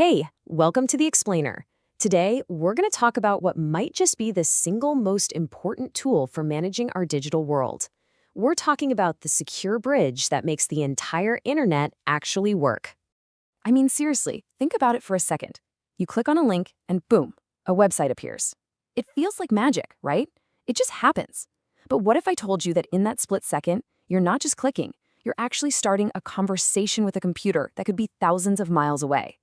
Hey, welcome to The Explainer. Today, we're going to talk about what might just be the single most important tool for managing our digital world. We're talking about the secure bridge that makes the entire internet actually work. I mean, seriously, think about it for a second. You click on a link and boom, a website appears. It feels like magic, right? It just happens. But what if I told you that in that split second, you're not just clicking, you're actually starting a conversation with a computer that could be thousands of miles away?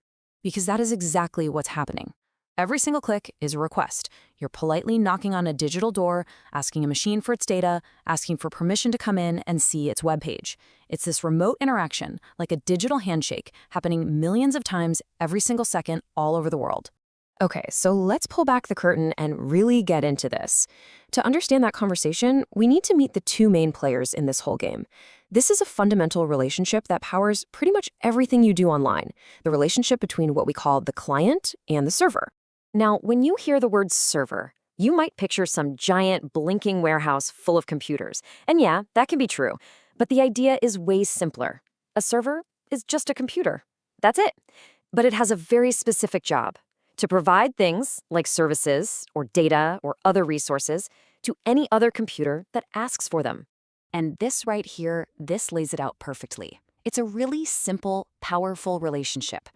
Because that is exactly what's happening. Every single click is a request. You're politely knocking on a digital door, asking a machine for its data, asking for permission to come in and see its webpage. It's this remote interaction, like a digital handshake, happening millions of times every single second all over the world. Okay, so let's pull back the curtain and really get into this. To understand that conversation, we need to meet the two main players in this whole game. This is a fundamental relationship that powers pretty much everything you do online, the relationship between what we call the client and the server. Now, when you hear the word server, you might picture some giant blinking warehouse full of computers. And yeah, that can be true. But the idea is way simpler. A server is just a computer. That's it. But it has a very specific job: to provide things like services or data or other resources to any other computer that asks for them. And this right here, this lays it out perfectly. It's a really simple, powerful relationship.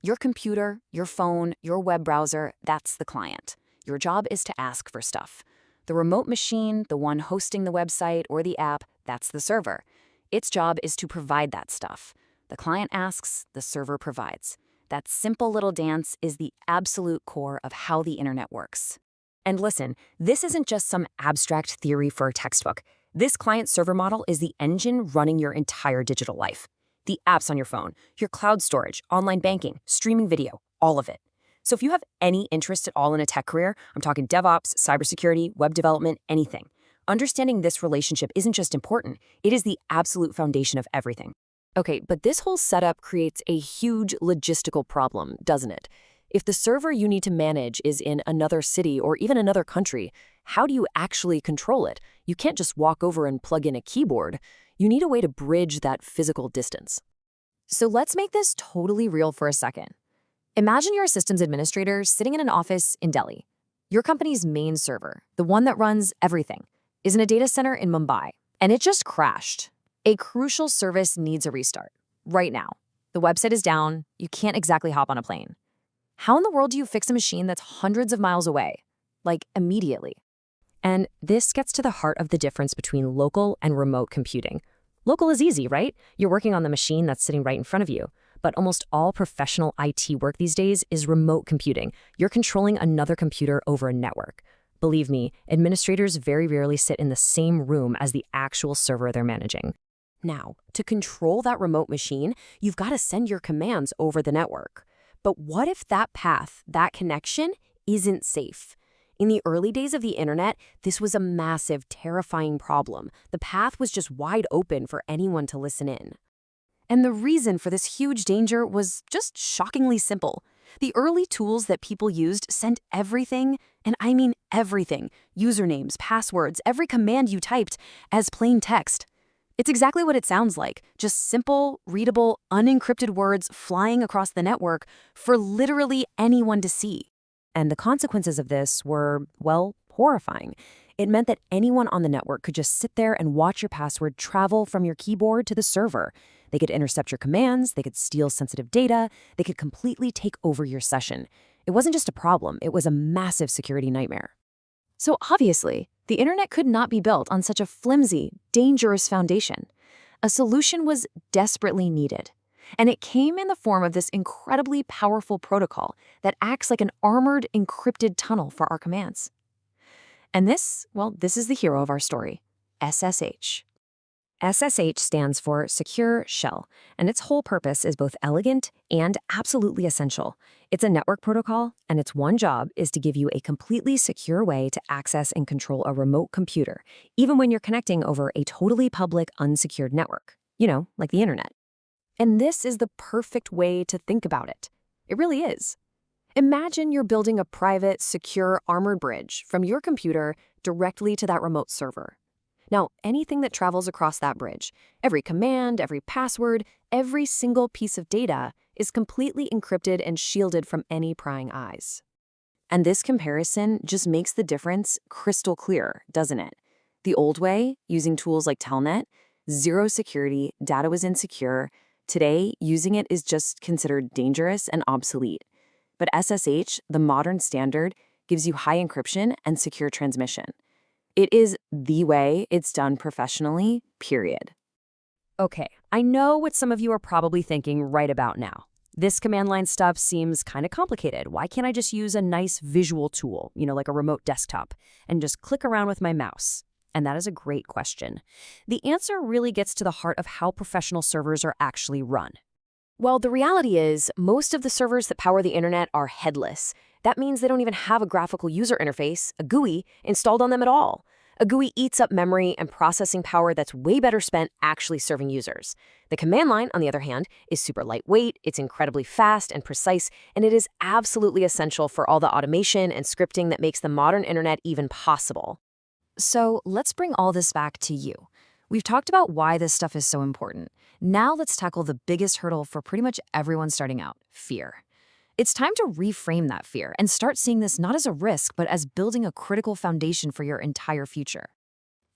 Your computer, your phone, your web browser, that's the client. Your job is to ask for stuff. The remote machine, the one hosting the website or the app, that's the server. Its job is to provide that stuff. The client asks, the server provides. That simple little dance is the absolute core of how the internet works. And listen, this isn't just some abstract theory for a textbook. This client-server model is the engine running your entire digital life. The apps on your phone, your cloud storage, online banking, streaming video, all of it. So if you have any interest at all in a tech career, I'm talking DevOps, cybersecurity, web development, anything, understanding this relationship isn't just important, it is the absolute foundation of everything. Okay, but this whole setup creates a huge logistical problem, doesn't it? If the server you need to manage is in another city or even another country, how do you actually control it? You can't just walk over and plug in a keyboard. You need a way to bridge that physical distance. So let's make this totally real for a second. Imagine you're a systems administrator sitting in an office in Delhi. Your company's main server, the one that runs everything, is in a data center in Mumbai, and it just crashed. A crucial service needs a restart, right now. The website is down, you can't exactly hop on a plane. How in the world do you fix a machine that's hundreds of miles away? Like, immediately. And this gets to the heart of the difference between local and remote computing. Local is easy, right? You're working on the machine that's sitting right in front of you. But almost all professional IT work these days is remote computing. You're controlling another computer over a network. Believe me, administrators very rarely sit in the same room as the actual server they're managing. Now, to control that remote machine, you've got to send your commands over the network. But what if that path, that connection, isn't safe? In the early days of the internet, this was a massive, terrifying problem. The path was just wide open for anyone to listen in. And the reason for this huge danger was just shockingly simple. The early tools that people used sent everything, and I mean everything, usernames, passwords, every command you typed, as plain text. It's exactly what it sounds like, just simple, readable, unencrypted words flying across the network for literally anyone to see. And the consequences of this were, well, horrifying. It meant that anyone on the network could just sit there and watch your password travel from your keyboard to the server. They could intercept your commands, they could steal sensitive data, they could completely take over your session. It wasn't just a problem, it was a massive security nightmare. So obviously, the internet could not be built on such a flimsy, dangerous foundation. A solution was desperately needed. And it came in the form of this incredibly powerful protocol that acts like an armored, encrypted tunnel for our commands. And this is the hero of our story, SSH. SSH stands for Secure Shell, and its whole purpose is both elegant and absolutely essential. It's a network protocol, and its one job is to give you a completely secure way to access and control a remote computer, even when you're connecting over a totally public, unsecured network. You know, like the internet. And this is the perfect way to think about it. It really is. Imagine you're building a private, secure, armored bridge from your computer directly to that remote server. Now, anything that travels across that bridge, every command, every password, every single piece of data, is completely encrypted and shielded from any prying eyes. And this comparison just makes the difference crystal clear, doesn't it? The old way, using tools like Telnet, zero security, data was insecure. Today, using it is just considered dangerous and obsolete. But SSH, the modern standard, gives you high encryption and secure transmission. It is the way it's done professionally, period. Okay, I know what some of you are probably thinking right about now. This command line stuff seems kind of complicated. Why can't I just use a nice visual tool, like a remote desktop, and just click around with my mouse? And that is a great question. The answer really gets to the heart of how professional servers are actually run. Well, the reality is, most of the servers that power the internet are headless. That means they don't even have a graphical user interface, a GUI, installed on them at all. A GUI eats up memory and processing power that's way better spent actually serving users. The command line, on the other hand, is super lightweight, it's incredibly fast and precise, and it is absolutely essential for all the automation and scripting that makes the modern internet even possible. So let's bring all this back to you. We've talked about why this stuff is so important. Now let's tackle the biggest hurdle for pretty much everyone starting out, fear. It's time to reframe that fear and start seeing this not as a risk, but as building a critical foundation for your entire future.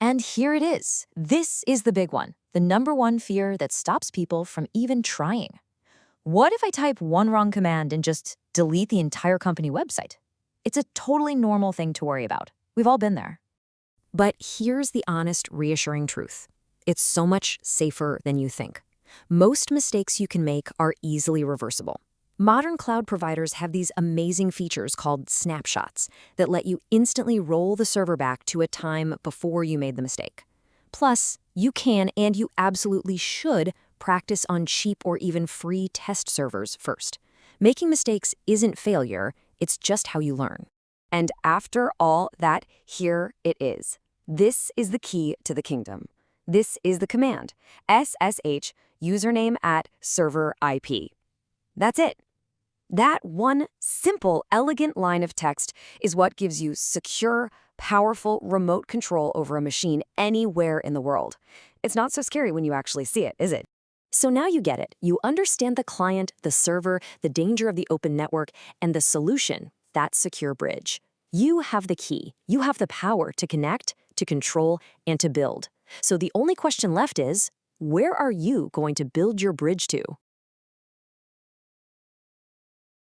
And here it is. This is the big one, the #1 fear that stops people from even trying. What if I type one wrong command and just delete the entire company website? It's a totally normal thing to worry about. We've all been there. But here's the honest, reassuring truth. It's so much safer than you think. Most mistakes you can make are easily reversible. Modern cloud providers have these amazing features called snapshots that let you instantly roll the server back to a time before you made the mistake. Plus, you can and you absolutely should practice on cheap or even free test servers first. Making mistakes isn't failure, it's just how you learn. And after all that, here it is. This is the key to the kingdom. This is the command, SSH username at server IP. That's it. That one simple, elegant line of text is what gives you secure, powerful remote control over a machine anywhere in the world. It's not so scary when you actually see it, is it? So now you get it. You understand the client, the server, the danger of the open network, and the solution, that secure bridge. You have the key. You have the power to connect, to control, and to build. So the only question left is, where are you going to build your bridge to?